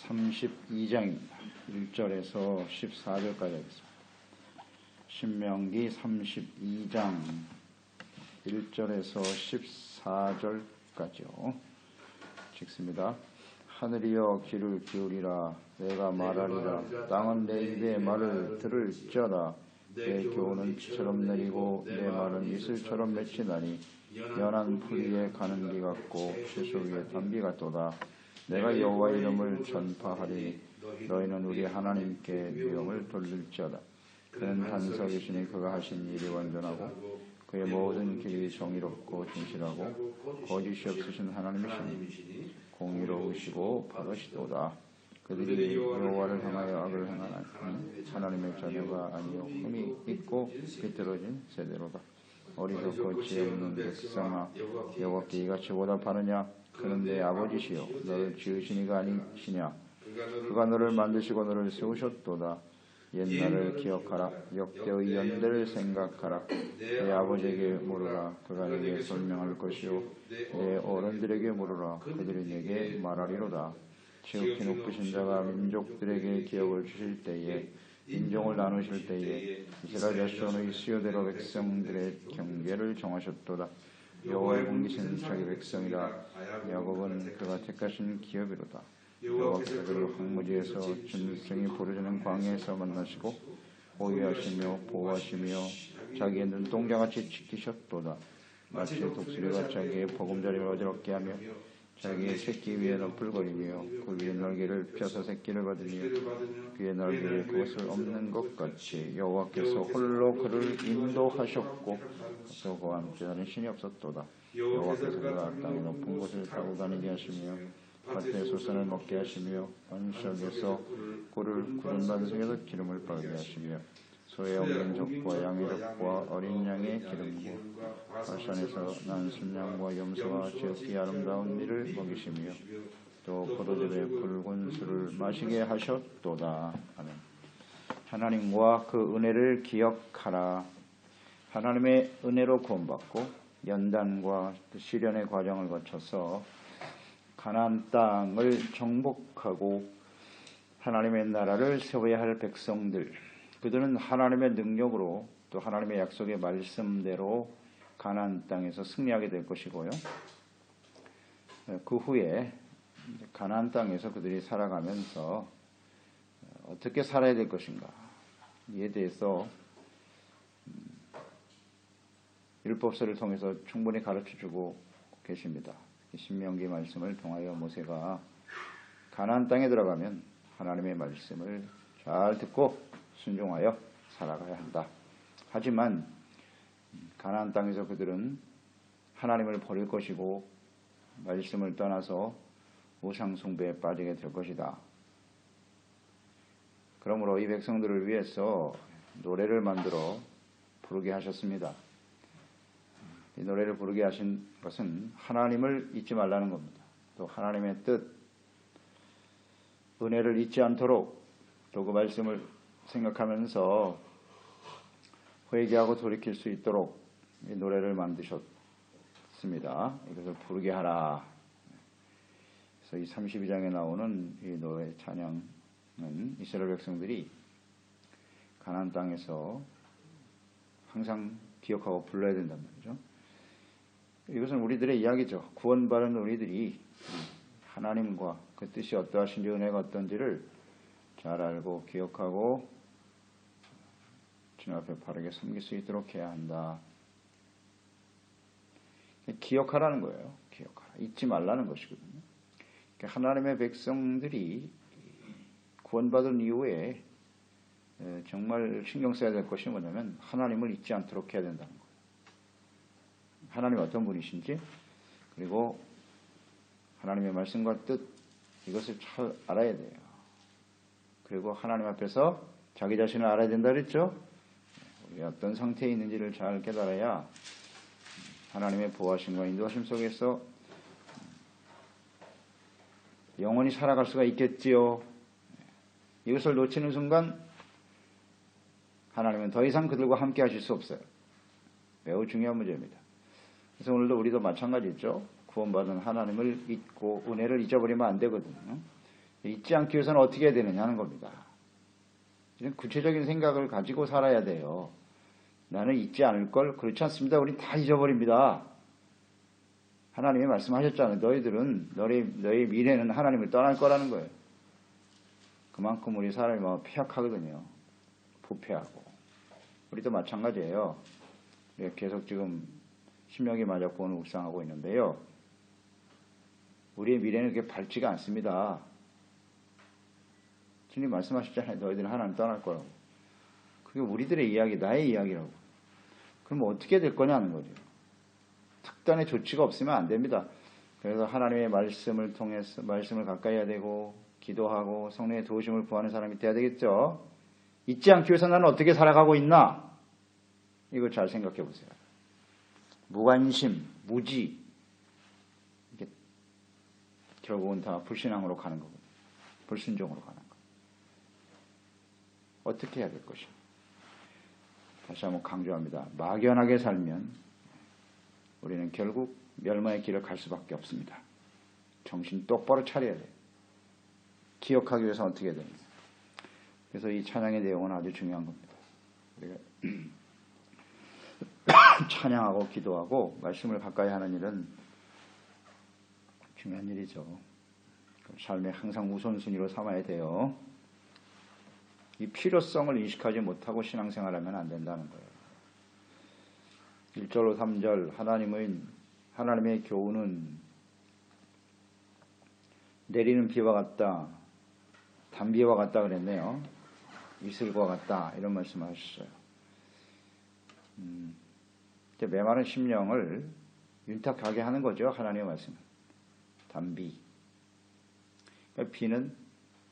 32장입니다. 1절에서 14절까지 하겠습니다. 신명기 32장 1절에서 14절까지요. 읽습니다. 하늘이여 귀를 기울이라. 내가 말하리라. 땅은 내 입의 말을 들을지어다. 내 교훈은 비처럼 내리고 내 말은 이슬처럼 맺히나니 연한 풀 위에 가는 기 같고 시소 위에 담비 같도다. 내가 여호와 이름을 전파하리니 너희는 우리 하나님께 명을 돌릴지어다. 그는 반석이시니 그가 하신 일이 완전하고 그의 모든 길이 정의롭고 진실하고 거짓이 없으신 하나님이시니 공의로우시고 바르시도다. 그들이 여호와를 향하여 악을 행하나니 하나님의 자녀가 아니요 흠이 있고 비뚤어진 세대로다. 어리석고 지혜 없는 백성아, 여호와께 이같이 보답하느냐? 그는 내 아버지시요 너를 지으신 이가 아니시냐? 그가 너를 만드시고 너를 세우셨도다. 옛날을 기억하라. 역대의 연대를 생각하라. 내 아버지에게 물으라. 그가 내게 설명할 것이요 내 어른들에게 물으라. 그들이 내게 말하리로다. 지극히 높으신 자가 민족들에게 기업을 주실 때에 인종을 나누실 때에 이스라엘 자손의 수요대로 백성들의 경계를 정하셨도다. 여호와의 공기신 자기 백성이라. 야곱은 그가 택하신 기업이로다. 여호와께서 그를 황무지에서 짐승이 부르짖는 광야에서 만나시고 보유하시며 보호하시며 자기의 눈동자같이 지키셨도다. 마치 독수리가 자기의 보금자리를 어지럽게 하며 자기의 새끼 위에 너풀거리며 그 위에 날개를 펴서 새끼를 받으며 그의 날개에 그것을 없는 것 같이 여호와께서 홀로 그를 인도하셨고 또 그와 함께 다른 신이 없었도다. 여호와께서 그가 땅의 높은 곳을 타고 다니게 하시며 밭의 소산을 먹게 하시며 안식에서 꿀을 굳은 반석에서 기름을 바르게 하시며 소의 없는 젖과 양의 젖과 어린 양의 기름과 바산에서 난 순양과 염소와 지극히 아름다운 밀을 먹이시며 또 포도즙의 붉은 술을 마시게 하셨도다. 아멘. 하나님과 그 은혜를 기억하라. 하나님의 은혜로 구원받고 연단과 시련의 과정을 거쳐서 가나안 땅을 정복하고 하나님의 나라를 세워야 할 백성들, 그들은 하나님의 능력으로 또 하나님의 약속의 말씀대로 가나안 땅에서 승리하게 될 것이고요. 그 후에 가나안 땅에서 그들이 살아가면서 어떻게 살아야 될 것인가 이에 대해서 율법서를 통해서 충분히 가르쳐주고 계십니다. 신명기 말씀을 통하여 모세가 가나안 땅에 들어가면 하나님의 말씀을 잘 듣고 순종하여 살아가야 한다. 하지만 가나안 땅에서 그들은 하나님을 버릴 것이고 말씀을 떠나서 우상 숭배에 빠지게 될 것이다. 그러므로 이 백성들을 위해서 노래를 만들어 부르게 하셨습니다. 이 노래를 부르게 하신 것은 하나님을 잊지 말라는 겁니다. 또 하나님의 뜻, 은혜를 잊지 않도록 또 그 말씀을 생각하면서 회개하고 돌이킬 수 있도록 이 노래를 만드셨습니다. 이것을 부르게 하라. 그래서 이 32장에 나오는 이 노래 찬양은 이스라엘 백성들이 가나안 땅에서 항상 기억하고 불러야 된단 말이죠. 이것은 우리들의 이야기죠. 구원받은 우리들이 하나님과 그 뜻이 어떠하신지 은혜가 어떤지를 잘 알고 기억하고 주님 앞에 바르게 섬길 수 있도록 해야 한다. 기억하라는 거예요. 기억하라. 잊지 말라는 것이거든요. 하나님의 백성들이 구원받은 이후에 정말 신경 써야 될 것이 뭐냐면 하나님을 잊지 않도록 해야 된다는 거예요. 하나님이 어떤 분이신지, 그리고 하나님의 말씀과 뜻, 이것을 잘 알아야 돼요. 그리고 하나님 앞에서 자기 자신을 알아야 된다 그랬죠? 우리 어떤 상태에 있는지를 잘 깨달아야 하나님의 보호하심과 인도하심 속에서 영원히 살아갈 수가 있겠지요. 이것을 놓치는 순간 하나님은 더 이상 그들과 함께 하실 수 없어요. 매우 중요한 문제입니다. 그래서 오늘도 우리도 마찬가지죠. 구원받은 하나님을 잊고 은혜를 잊어버리면 안 되거든요. 잊지 않기 위해서는 어떻게 해야 되느냐는 겁니다. 이런 구체적인 생각을 가지고 살아야 돼요. 나는 잊지 않을 걸. 그렇지 않습니다. 우린 다 잊어버립니다. 하나님이 말씀하셨잖아요. 너희들은 너희 미래는 하나님을 떠날 거라는 거예요. 그만큼 우리 사람이 폐역하거든요. 부패하고. 우리도 마찬가지예요. 우리가 계속 지금 신명기 마적본을 묵상하고 있는데요. 우리의 미래는 그렇게 밝지가 않습니다. 주님 말씀하셨잖아요. 너희들은 하나님 떠날 거라고. 그게 우리들의 이야기, 나의 이야기라고. 그럼 어떻게 될 거냐는 거죠. 특단의 조치가 없으면 안 됩니다. 그래서 하나님의 말씀을 통해서 말씀을 가까이 해야 되고 기도하고 성령의 도우심을 구하는 사람이 돼야 되겠죠. 잊지 않기 위해서 나는 어떻게 살아가고 있나? 이걸 잘 생각해 보세요. 무관심, 무지, 이게 결국은 다 불신앙으로 가는 거거든요. 불순종으로 가는 거. 어떻게 해야 될 것인가? 다시 한번 강조합니다. 막연하게 살면 우리는 결국 멸망의 길을 갈 수밖에 없습니다. 정신 똑바로 차려야 돼요. 기억하기 위해서 어떻게 해야 됩니까? 그래서 이 찬양의 내용은 아주 중요한 겁니다. 우리가 찬양하고 기도하고 말씀을 가까이 하는 일은 중요한 일이죠. 삶의 항상 우선순위로 삼아야 돼요. 이 필요성을 인식하지 못하고 신앙생활하면 안 된다는 거예요. 1절로 3절 하나님의 교훈은 내리는 비와 같다. 단비와 같다 그랬네요. 이슬과 같다. 이런 말씀을 하셨어요. 메마른 심령을 윤탁하게 하는 거죠. 하나님의 말씀은. 단비. 비는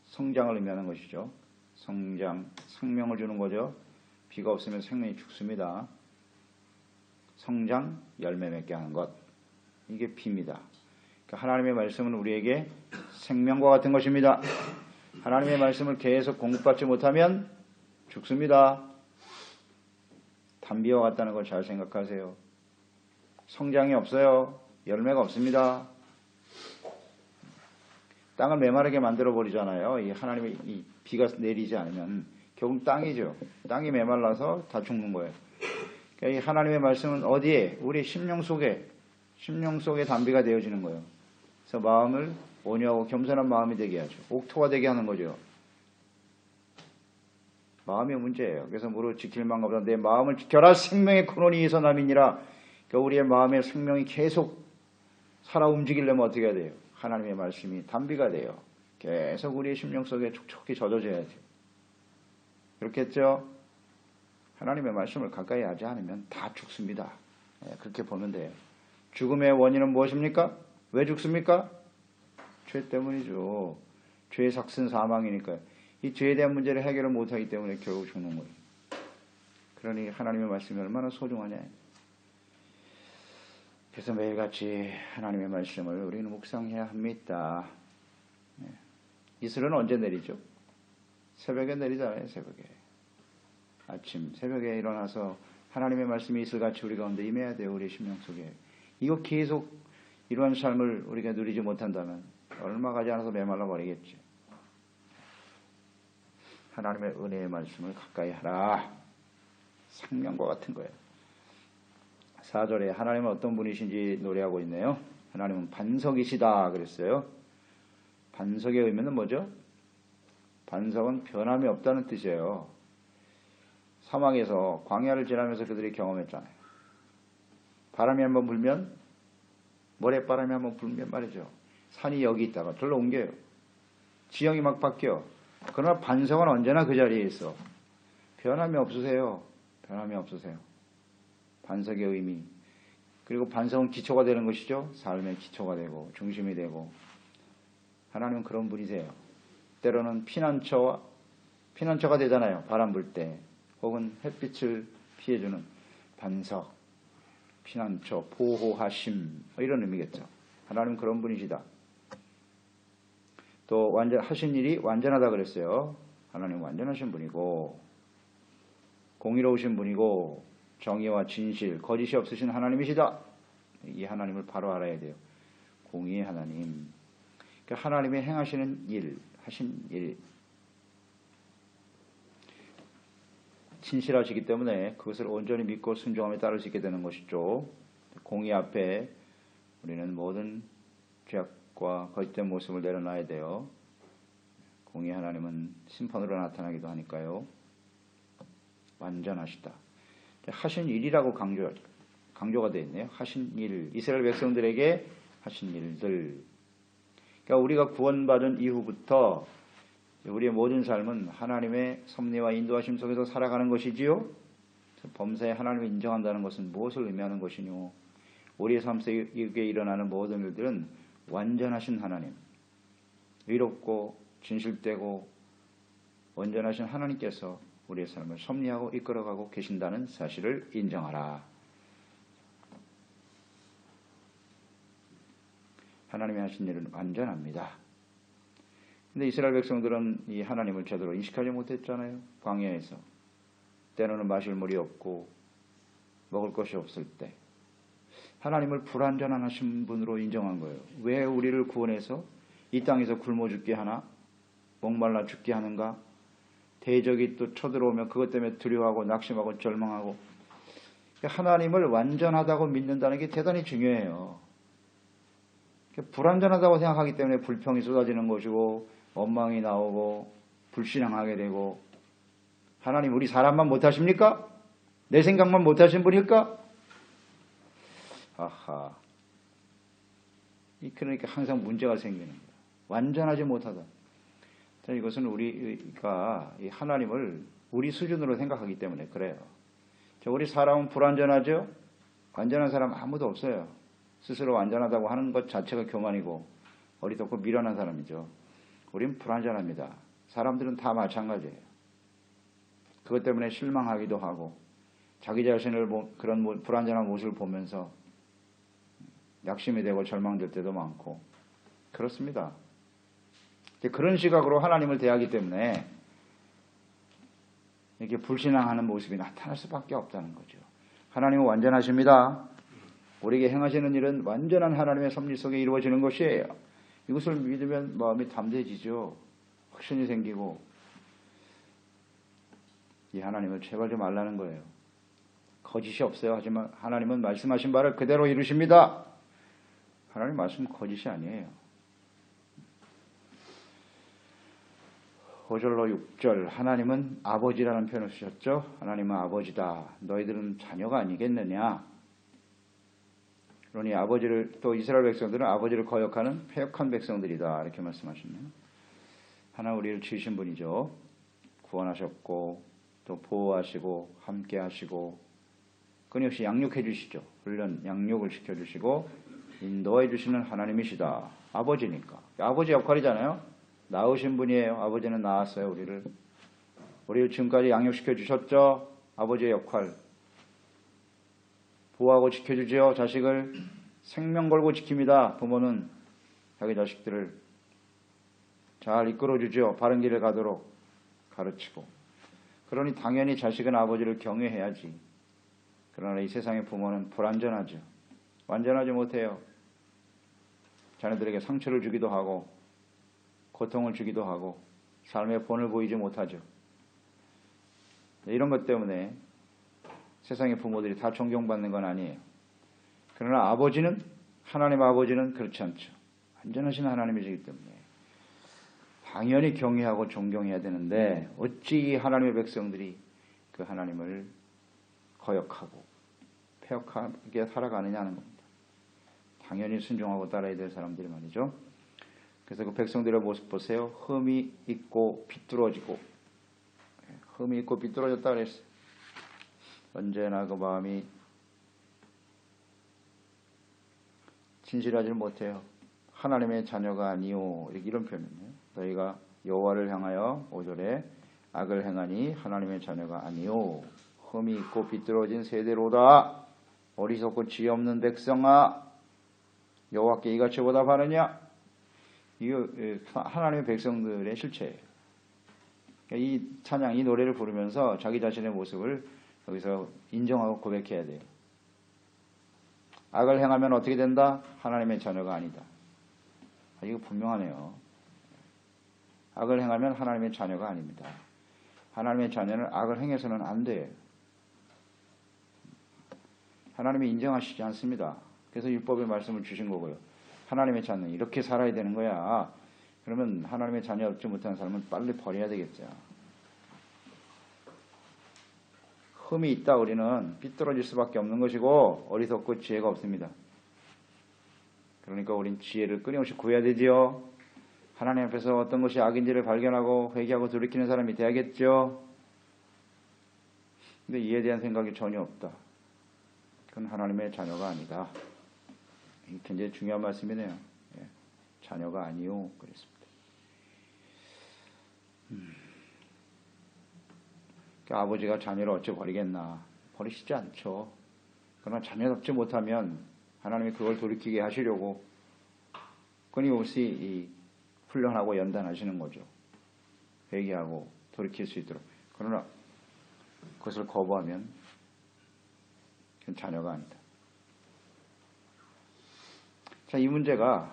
성장을 의미하는 것이죠. 성장, 생명을 주는 거죠. 비가 없으면 생명이 죽습니다. 성장, 열매 맺게 하는 것. 이게 비입니다. 그러니까 하나님의 말씀은 우리에게 생명과 같은 것입니다. 하나님의 말씀을 계속 공급받지 못하면 죽습니다. 단비와 같다는 걸 잘 생각하세요. 성장이 없어요. 열매가 없습니다. 땅을 메마르게 만들어버리잖아요. 이 하나님의 이 비가 내리지 않으면 결국 땅이죠. 땅이 메말라서 다 죽는 거예요. 그러니까 이 하나님의 말씀은 어디에? 우리 심령 속에 단비가 되어지는 거예요. 그래서 마음을 온유하고 겸손한 마음이 되게 하죠. 옥토가 되게 하는 거죠. 마음이 문제예요. 그래서 무릇 지킬 만큼보다 내 마음을 지켜라. 생명의 근원이 이서 남이니라. 그러니까 우리의 마음의 생명이 계속 살아 움직이려면 어떻게 해야 돼요? 하나님의 말씀이 단비가 돼요. 계속 우리의 심령 속에 촉촉히 젖어져야 돼요. 그렇겠죠? 하나님의 말씀을 가까이 하지 않으면 다 죽습니다. 그렇게 보면 돼요. 죽음의 원인은 무엇입니까? 왜 죽습니까? 죄 때문이죠. 죄의 삭슨 사망이니까요. 이 죄에 대한 문제를 해결을 못하기 때문에 결국 죽는 거예요. 그러니 하나님의 말씀이 얼마나 소중하냐. 그래서 매일같이 하나님의 말씀을 우리는 묵상해야 합니다. 이슬은 언제 내리죠? 새벽에 내리잖아요. 새벽에. 아침 새벽에 일어나서 하나님의 말씀이 이슬같이 우리 가운데 임해야 돼요. 우리 심령 속에. 이거 계속 이러한 삶을 우리가 누리지 못한다면 얼마 가지 않아서 메말라 버리겠지. 하나님의 은혜의 말씀을 가까이 하라. 생명과 같은 거예요. 4절에 하나님은 어떤 분이신지 노래하고 있네요. 하나님은 반석이시다 그랬어요. 반석의 의미는 뭐죠? 반석은 변함이 없다는 뜻이에요. 사막에서 광야를 지나면서 그들이 경험했잖아요. 바람이 한번 불면, 모래바람이 한번 불면 말이죠. 산이 여기 있다가 절로 옮겨요. 지형이 막 바뀌어. 그러나 반석은 언제나 그 자리에 있어. 변함이 없으세요. 변함이 없으세요. 반석의 의미. 그리고 반석은 기초가 되는 것이죠. 삶의 기초가 되고 중심이 되고. 하나님은 그런 분이세요. 때로는 피난처가 되잖아요. 바람 불 때. 혹은 햇빛을 피해주는 반석, 피난처, 보호하심 이런 의미겠죠. 하나님은 그런 분이시다. 또 하신 일이 완전하다 그랬어요. 하나님은 완전하신 분이고 공의로우신 분이고 정의와 진실, 거짓이 없으신 하나님이시다. 이 하나님을 바로 알아야 돼요. 공의의 하나님. 그러니까 하나님의 행하시는 일, 하신 일. 신실하시기 때문에 그것을 온전히 믿고 순종하며 따를 수 있게 되는 것이죠. 공의 앞에 우리는 모든 죄악과 거짓된 모습을 내려놔야 돼요. 공의 하나님은 심판으로 나타나기도 하니까요. 완전하시다. 하신 일이라고 강조가 되어 있네요. 하신 일. 이스라엘 백성들에게 하신 일들. 그러니까 우리가 구원받은 이후부터 우리의 모든 삶은 하나님의 섭리와 인도하심 속에서 살아가는 것이지요. 범사에 하나님을 인정한다는 것은 무엇을 의미하는 것이뇨? 우리의 삶 속에 일어나는 모든 일들은 완전하신 하나님, 의롭고 진실되고 온전하신 하나님께서 우리의 삶을 섭리하고 이끌어가고 계신다는 사실을 인정하라. 하나님이 하신 일은 완전합니다. 근데 이스라엘 백성들은 이 하나님을 제대로 인식하지 못했잖아요. 광야에서. 때로는 마실 물이 없고 먹을 것이 없을 때 하나님을 불완전한 하신 분으로 인정한 거예요. 왜 우리를 구원해서 이 땅에서 굶어 죽게 하나? 목말라 죽게 하는가? 대적이 또 쳐들어오면 그것 때문에 두려워하고 낙심하고 절망하고. 하나님을 완전하다고 믿는다는 게 대단히 중요해요. 불완전하다고 생각하기 때문에 불평이 쏟아지는 것이고 원망이 나오고 불신앙하게 되고. 하나님 우리 사람만 못하십니까? 내 생각만 못하신 분일까? 아하. 그러니까 항상 문제가 생기는 거예요. 완전하지 못하다. 이것은 우리가 하나님을 우리 수준으로 생각하기 때문에 그래요. 우리 사람은 불완전하죠? 완전한 사람 아무도 없어요. 스스로 완전하다고 하는 것 자체가 교만이고 어리석고 미련한 사람이죠. 우린 불완전합니다. 사람들은 다 마찬가지예요. 그것 때문에 실망하기도 하고 자기 자신을 그런 불완전한 모습을 보면서 낙심이 되고 절망될 때도 많고 그렇습니다. 그런 시각으로 하나님을 대하기 때문에 이렇게 불신앙하는 모습이 나타날 수밖에 없다는 거죠. 하나님은 완전하십니다. 우리에게 행하시는 일은 완전한 하나님의 섭리 속에 이루어지는 것이에요. 이것을 믿으면 마음이 담대해지죠. 확신이 생기고 이 하나님을 제발 좀 알라는 거예요. 거짓이 없어요. 하지만 하나님은 말씀하신 바를 그대로 이루십니다. 하나님 말씀은 거짓이 아니에요. 5절로 6절 하나님은 아버지라는 표현을 쓰셨죠. 하나님은 아버지다. 너희들은 자녀가 아니겠느냐. 그러니 아버지를 또 이스라엘 백성들은 아버지를 거역하는 패역한 백성들이다. 이렇게 말씀하셨네요. 하나님 우리를 지으신 분이죠. 구원하셨고 또 보호하시고 함께 하시고 끊임없이 양육해 주시죠. 훈련, 양육을 시켜주시고 인도해 주시는 하나님이시다. 아버지니까. 아버지 역할이잖아요. 낳으신 분이에요. 아버지는 낳았어요. 우리를 지금까지 양육시켜 주셨죠. 아버지의 역할. 보호하고 지켜주지요. 자식을 생명 걸고 지킵니다. 부모는 자기 자식들을 잘 이끌어주죠. 바른 길을 가도록 가르치고. 그러니 당연히 자식은 아버지를 경외해야지. 그러나 이 세상의 부모는 불완전하죠. 완전하지 못해요. 자녀들에게 상처를 주기도 하고 고통을 주기도 하고 삶의 본을 보이지 못하죠. 이런 것 때문에 세상의 부모들이 다 존경받는 건 아니에요. 그러나 아버지는 하나님 아버지는 그렇지 않죠. 완전하신 하나님이시기 때문에 당연히 경외하고 존경해야 되는데 어찌 이 하나님의 백성들이 그 하나님을 거역하고 패역하게 살아가느냐는 겁니다. 당연히 순종하고 따라야 될 사람들이 말이죠. 그래서 그 백성들의 모습 보세요. 흠이 있고 비뚤어지고 흠이 있고 비뚤어졌다 그랬어요. 언제나 그 마음이 진실하지 못해요. 하나님의 자녀가 아니오. 이런 표현이에요. 너희가 여호와를 향하여 5절에 악을 행하니 하나님의 자녀가 아니오. 흠이 있고 비뚤어진 세대로다. 어리석고 지혜 없는 백성아 여호와께 이같이 보답하느냐. 이거 하나님의 백성들의 실체예요. 이 찬양, 이 노래를 부르면서 자기 자신의 모습을 여기서 인정하고 고백해야 돼요. 악을 행하면 어떻게 된다? 하나님의 자녀가 아니다. 이거 분명하네요. 악을 행하면 하나님의 자녀가 아닙니다. 하나님의 자녀는 악을 행해서는 안 돼요. 하나님이 인정하시지 않습니다. 그래서 율법의 말씀을 주신 거고요. 하나님의 자녀는 이렇게 살아야 되는 거야. 그러면 하나님의 자녀 얻지 못하는 사람은 빨리 버려야 되겠죠. 흠이 있다 우리는 삐뚤어질 수밖에 없는 것이고 어리석고 지혜가 없습니다. 그러니까 우린 지혜를 끊임없이 구해야 되지요. 하나님 앞에서 어떤 것이 악인지를 발견하고 회개하고 돌이키는 사람이 돼야겠죠. 근데 이에 대한 생각이 전혀 없다. 그건 하나님의 자녀가 아니다. 굉장히 중요한 말씀이네요. 예. 자녀가 아니요. 그랬습니다. 그러니까 아버지가 자녀를 어찌 버리겠나. 버리시지 않죠. 그러나 자녀답지 못하면 하나님이 그걸 돌이키게 하시려고 끊임없이 훈련하고 연단하시는 거죠. 회개하고 돌이킬 수 있도록. 그러나 그것을 거부하면 그건 자녀가 아니다. 자, 이 문제가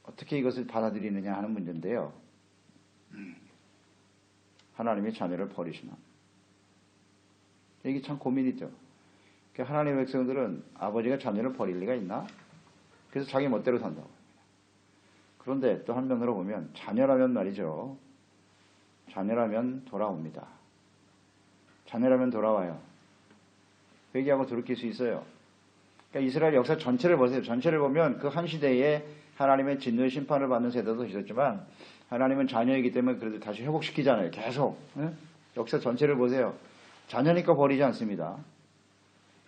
어떻게 이것을 받아들이느냐 하는 문제인데요. 하나님이 자녀를 버리시나. 이게 참 고민이죠. 그러니까 하나님의 백성들은 아버지가 자녀를 버릴 리가 있나? 그래서 자기 멋대로 산다고. 그런데 또 한면으로 보면 자녀라면 말이죠. 자녀라면 돌아옵니다. 자녀라면 돌아와요. 회개하고 돌이킬 수 있어요. 그러니까 이스라엘 역사 전체를 보세요. 전체를 보면 그 한 시대에 하나님의 진노의 심판을 받는 세대도 있었지만 하나님은 자녀이기 때문에 그래도 다시 회복시키잖아요. 계속. 역사 전체를 보세요. 자녀니까 버리지 않습니다.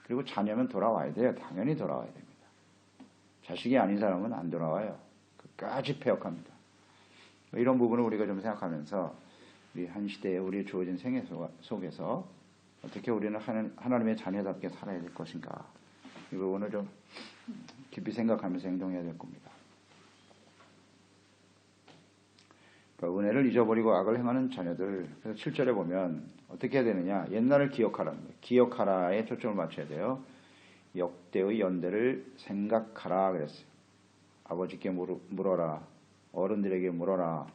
그리고 자녀면 돌아와야 돼요. 당연히 돌아와야 됩니다. 자식이 아닌 사람은 안 돌아와요. 끝까지 폐역합니다. 이런 부분을 우리가 좀 생각하면서 우리 한 시대에 우리 주어진 생애 속에서 어떻게 우리는 하나님의 자녀답게 살아야 될 것인가. 이 부분을 좀 깊이 생각하면서 행동해야 될 겁니다. 그러니까 은혜를 잊어버리고 악을 행하는 자녀들. 그래서 7절에 보면 어떻게 해야 되느냐. 옛날을 기억하라는 거예요. 기억하라에 초점을 맞춰야 돼요. 역대의 연대를 생각하라 그랬어요. 아버지께 물어라. 어른들에게 물어라.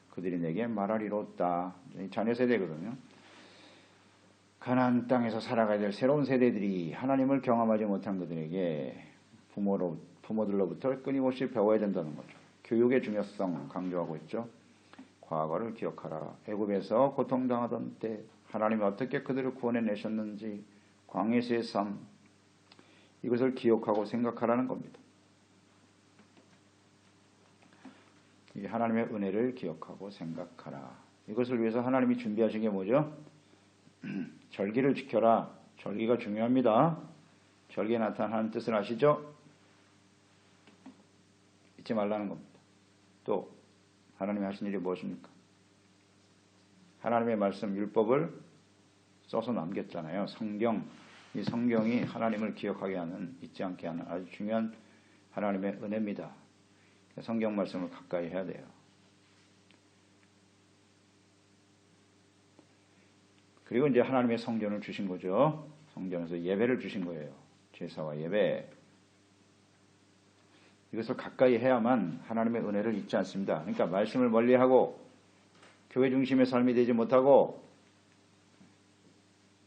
그들이 내게 말하리로다. 자녀 세대거든요. 가나안 땅에서 살아가야 될 새로운 세대들이 하나님을 경험하지 못한 그들에게 부모들로부터 끊임없이 배워야 된다는 거죠. 교육의 중요성 강조하고 있죠. 과거를 기억하라. 애굽에서 고통당하던 때 하나님이 어떻게 그들을 구원해내셨는지 광야에서의 삶 이것을 기억하고 생각하라는 겁니다. 이 하나님의 은혜를 기억하고 생각하라. 이것을 위해서 하나님이 준비하신 게 뭐죠? 절기를 지켜라. 절기가 중요합니다. 절기에 나타나는 뜻을 아시죠? 잊지 말라는 겁니다. 또 하나님이 하신 일이 무엇입니까? 하나님의 말씀 율법을 써서 남겼잖아요. 성경. 이 성경이 하나님을 기억하게 하는, 잊지 않게 하는 아주 중요한 하나님의 은혜입니다. 성경 말씀을 가까이 해야 돼요. 그리고 이제 하나님의 성전을 주신 거죠. 성전에서 예배를 주신 거예요. 제사와 예배. 이것을 가까이 해야만 하나님의 은혜를 잊지 않습니다. 그러니까 말씀을 멀리하고 교회 중심의 삶이 되지 못하고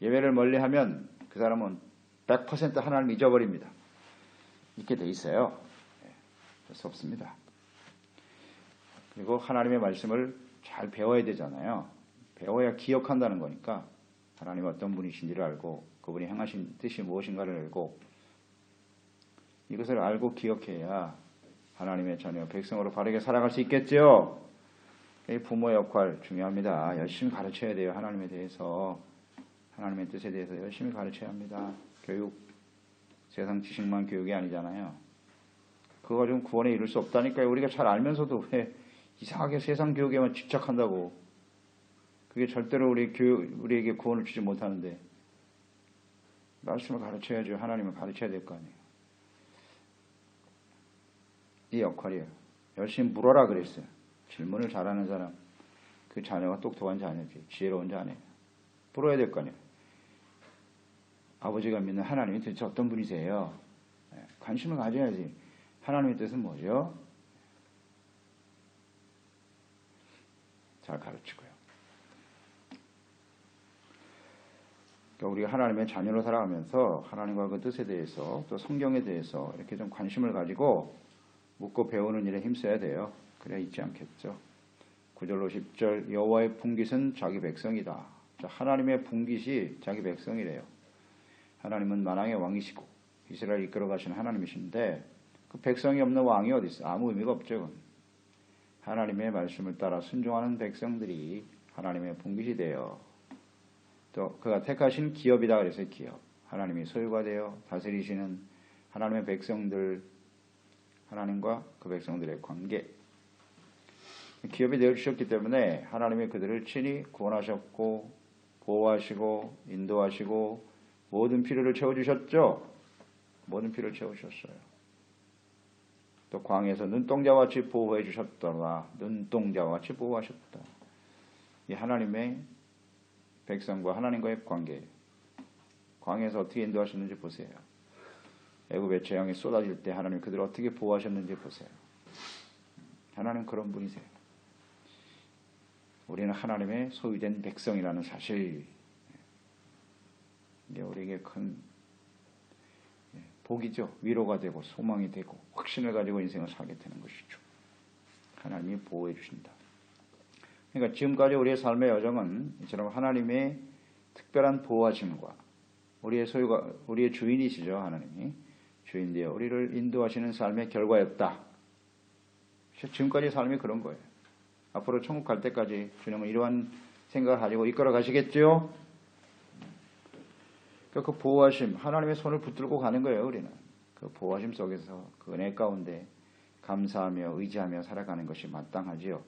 예배를 멀리하면 그 사람은 100% 하나님을 잊어버립니다. 잊게 돼 있어요. 어쩔 수 없습니다. 그리고 하나님의 말씀을 잘 배워야 되잖아요. 배워야 기억한다는 거니까 하나님이 어떤 분이신지를 알고 그분이 행하신 뜻이 무엇인가를 알고 이것을 알고 기억해야 하나님의 자녀 백성으로 바르게 살아갈 수 있겠죠. 부모의 역할 중요합니다. 열심히 가르쳐야 돼요. 하나님에 대해서 하나님의 뜻에 대해서 열심히 가르쳐야 합니다. 교육 세상 지식만 교육이 아니잖아요. 그거 좀 구원에 이룰 수 없다니까요. 우리가 잘 알면서도 왜 이상하게 세상 교육에만 집착한다고. 그게 절대로 우리에게 구원을 주지 못하는데 말씀을 가르쳐야죠. 하나님을 가르쳐야 될 거 아니에요. 이 역할이에요. 열심히 물어라 그랬어요. 질문을 잘하는 사람, 그 자녀가 똑똑한 자녀지, 지혜로운 자녀예요. 물어야 될 거 아니에요. 아버지가 믿는 하나님이 도대체 어떤 분이세요? 관심을 가져야지. 하나님의 뜻은 뭐죠? 잘 가르치고요. 그러니까 우리가 하나님의 자녀로 살아가면서 하나님과 그 뜻에 대해서 또 성경에 대해서 이렇게 좀 관심을 가지고 묻고 배우는 일에 힘써야 돼요. 그래야 잊지 않겠죠. 9절로 10절 여호와의 분깃은 자기 백성이다. 하나님의 분깃이 자기 백성이래요. 하나님은 만왕의 왕이시고 이스라엘 이끌어 가시는 하나님이신데 그 백성이 없는 왕이 어디 있어? 아무 의미가 없죠. 하나님의 말씀을 따라 순종하는 백성들이 하나님의 분깃이 되어 또 그가 택하신 기업이다 그래서 기업. 하나님이 소유가 되어 다스리시는 하나님의 백성들, 하나님과 그 백성들의 관계. 기업이 되어 주셨기 때문에 하나님이 그들을 친히 구원하셨고 보호하시고 인도하시고 모든 필요를 채워주셨죠. 모든 필요를 채우셨어요. 또 광야에서 눈동자와 같이 보호해 주셨더라. 눈동자와 같이 보호하셨다. 이 하나님의 백성과 하나님과의 관계. 광야에서 어떻게 인도하셨는지 보세요. 애굽의 재앙이 쏟아질 때 하나님 그들을 어떻게 보호하셨는지 보세요. 하나님 그런 분이세요. 우리는 하나님의 소유된 백성이라는 사실, 이게 우리에게 큰 복이죠. 위로가 되고 소망이 되고 확신을 가지고 인생을 살게 되는 것이죠. 하나님이 보호해 주신다. 그러니까 지금까지 우리의 삶의 여정은 이처럼 하나님의 특별한 보호하심과 우리의 소유가 우리의 주인이시죠. 하나님이 주인되어 우리를 인도하시는 삶의 결과였다. 지금까지 삶이 그런 거예요. 앞으로 천국 갈 때까지 주님은 이러한 생각을 가지고 이끌어 가시겠죠. 그 보호하심, 하나님의 손을 붙들고 가는 거예요. 우리는 그 보호하심 속에서 그 은혜 가운데 감사하며 의지하며 살아가는 것이 마땅하지요.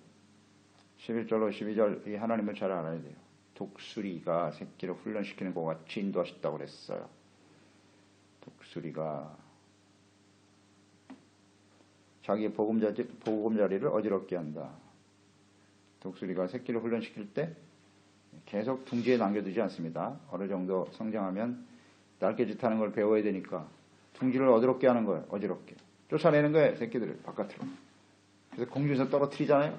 11절로 12절 이 하나님을 잘 알아야 돼요. 독수리가 새끼를 훈련시키는 것 같이 인도하셨다고 그랬어요. 독수리가 자기의 보금자리를 어지럽게 한다. 독수리가 새끼를 훈련시킬 때 계속 둥지에 남겨두지 않습니다. 어느 정도 성장하면 날개짓하는 걸 배워야 되니까 둥지를 어지럽게 하는 거예요. 어지럽게 쫓아내는 거예요. 새끼들을 바깥으로. 그래서 공중에서 떨어뜨리잖아요.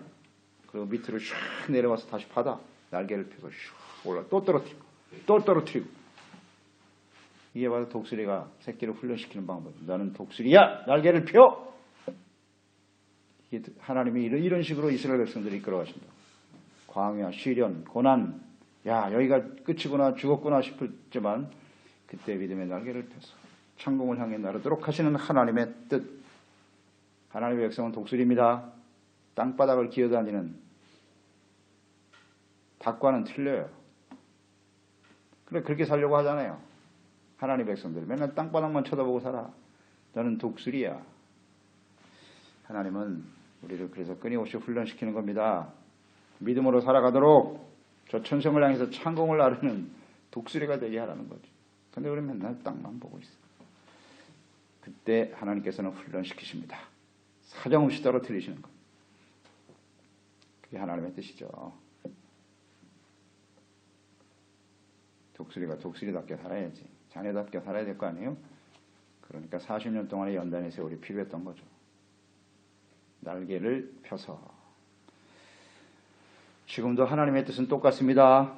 그리고 밑으로 슉 내려와서 다시 받아 날개를 펴고 슉 올라 또 떨어뜨리고 또 떨어뜨리고. 이게 바로 독수리가 새끼를 훈련시키는 방법입니다. 나는 독수리야, 날개를 펴. 이게 하나님이 이런 식으로 이스라엘 백성들을 이끌어 가신다. 광야, 시련, 고난, 야 여기가 끝이구나 죽었구나 싶었지만 그때 믿음의 날개를 펴서 천국을 향해 나르도록 하시는 하나님의 뜻. 하나님의 백성은 독수리입니다. 땅바닥을 기어다니는 닭과는 틀려요. 그래 그렇게 살려고 하잖아요. 하나님의 백성들 맨날 땅바닥만 쳐다보고 살아. 너는 독수리야. 하나님은 우리를 그래서 끊임없이 훈련시키는 겁니다. 믿음으로 살아가도록 저 천성을 향해서 창공을 나르는 독수리가 되게 하라는 거죠. 근데 우리는 맨날 땅만 보고 있어요. 그때 하나님께서는 훈련시키십니다. 사정없이 떨어뜨리시는 것. 그게 하나님의 뜻이죠. 독수리가 독수리답게 살아야지. 자녀답게 살아야 될 거 아니에요? 그러니까 40년 동안의 연단의 세월이 필요했던 거죠. 날개를 펴서. 지금도 하나님의 뜻은 똑같습니다.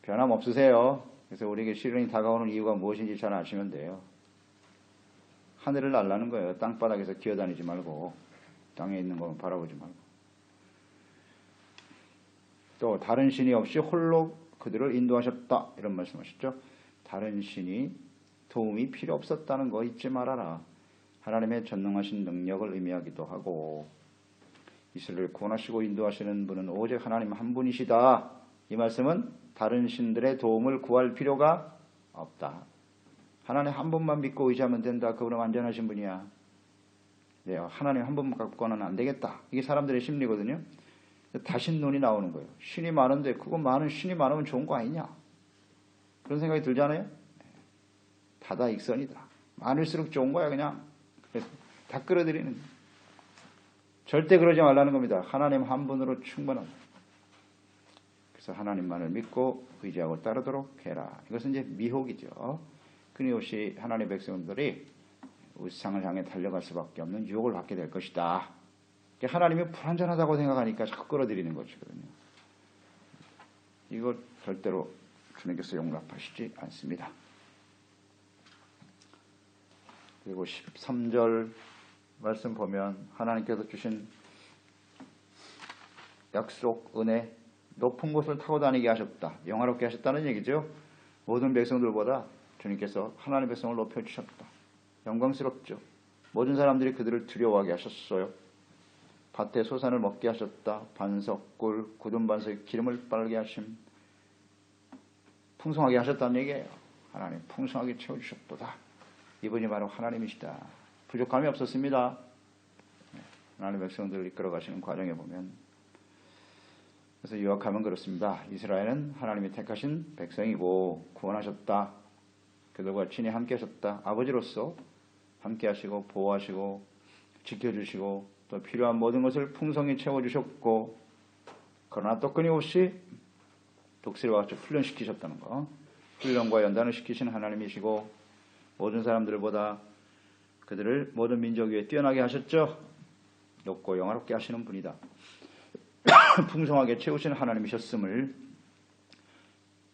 변함없으세요. 그래서 우리에게 시련이 다가오는 이유가 무엇인지 잘 아시면 돼요. 하늘을 날라는 거예요. 땅바닥에서 기어다니지 말고 땅에 있는 것만 바라보지 말고. 또 다른 신이 없이 홀로 그들을 인도하셨다. 이런 말씀하셨죠. 다른 신이 도움이 필요 없었다는 거 잊지 말아라. 하나님의 전능하신 능력을 의미하기도 하고 이스라엘을 구원하시고 인도하시는 분은 오직 하나님 한 분이시다. 이 말씀은 다른 신들의 도움을 구할 필요가 없다. 하나님 한 분만 믿고 의지하면 된다. 그분은 완전하신 분이야. 네, 하나님 한 분만 갖고는 안 되겠다. 이게 사람들의 심리거든요. 다신론이 나오는 거예요. 신이 많은데 그거 많은 신이 많으면 좋은 거 아니냐. 그런 생각이 들잖아요. 다다익선이다. 많을수록 좋은 거야 그냥. 그래서 다 끌어들이는 거예요. 절대 그러지 말라는 겁니다. 하나님 한 분으로 충분합니다. 그래서 하나님만을 믿고 의지하고 따르도록 해라. 이것은 이제 미혹이죠. 끊임없이 하나님의 백성들이 우상을 향해 달려갈 수밖에 없는 유혹을 받게 될 것이다. 하나님이 불완전하다고 생각하니까 자꾸 끌어들이는 것이거든요. 이거 절대로 주님께서 용납하시지 않습니다. 그리고 13절 말씀 보면 하나님께서 주신 약속, 은혜, 높은 곳을 타고 다니게 하셨다. 영화롭게 하셨다는 얘기죠. 모든 백성들보다 주님께서 하나님의 백성을 높여주셨다. 영광스럽죠. 모든 사람들이 그들을 두려워하게 하셨어요. 밭에 소산을 먹게 하셨다. 반석, 꿀, 굳은 반석에 기름을 바르게 하심. 풍성하게 하셨다는 얘기예요. 하나님 풍성하게 채워주셨도다. 이분이 바로 하나님이시다. 부족함이 없었습니다. 하나님의 백성들을 이끌어가시는 과정에 보면, 그래서 요약하면 그렇습니다. 이스라엘은 하나님이 택하신 백성이고 구원하셨다. 그들과 친히 함께 하셨다. 아버지로서 함께 하시고 보호하시고 지켜주시고 또 필요한 모든 것을 풍성히 채워주셨고, 그러나 또 끊임없이 독수리와 같이 훈련시키셨다는 거. 훈련과 연단을 시키신 하나님이시고 모든 사람들보다 그들을 모든 민족 위에 뛰어나게 하셨죠. 높고 영화롭게 하시는 분이다. 풍성하게 채우신 하나님이셨음을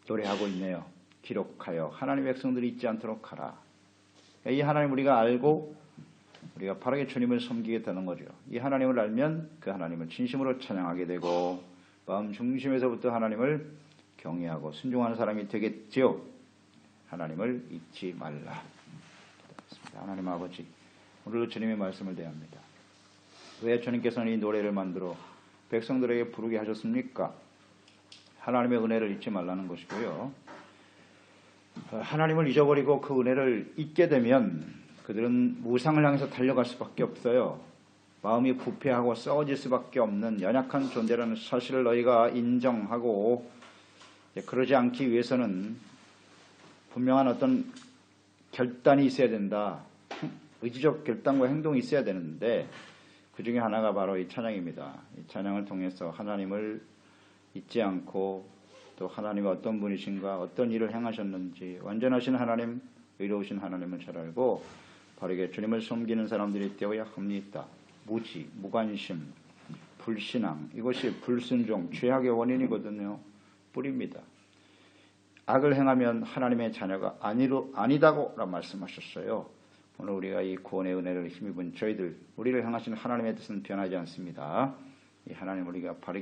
노래하고 있네요. 기록하여 하나님의 백성들이 잊지 않도록 하라. 이 하나님 우리가 알고 우리가 바르게 주님을 섬기게 되는 거죠. 이 하나님을 알면 그 하나님을 진심으로 찬양하게 되고 마음 중심에서부터 하나님을 경외하고 순종하는 사람이 되겠지요. 하나님을 잊지 말라. 하나님 아버지, 오늘도 주님의 말씀을 대합니다. 왜 주님께서는 이 노래를 만들어 백성들에게 부르게 하셨습니까? 하나님의 은혜를 잊지 말라는 것이고요. 하나님을 잊어버리고 그 은혜를 잊게 되면 그들은 무상을 향해서 달려갈 수밖에 없어요. 마음이 부패하고 썩어질 수밖에 없는 연약한 존재라는 사실을 너희가 인정하고, 그러지 않기 위해서는 분명한 어떤 결단이 있어야 된다. 의지적 결단과 행동이 있어야 되는데 그 중에 하나가 바로 이 찬양입니다. 이 찬양을 통해서 하나님을 잊지 않고 또 하나님이 어떤 분이신가, 어떤 일을 행하셨는지, 완전하신 하나님, 의로우신 하나님을 잘 알고 바르게 주님을 섬기는 사람들이 되어야 합니다. 무지, 무관심, 불신앙, 이것이 불순종, 죄악의 원인이거든요. 뿌리입니다. 악을 행하면 하나님의 자녀가 아니다고 말씀하셨어요. 오늘 우리가 이 구원의 은혜를 힘입은 저희들, 우리를 향하신 하나님의 뜻은 변하지 않습니다. 이 하나님 우리가 바르게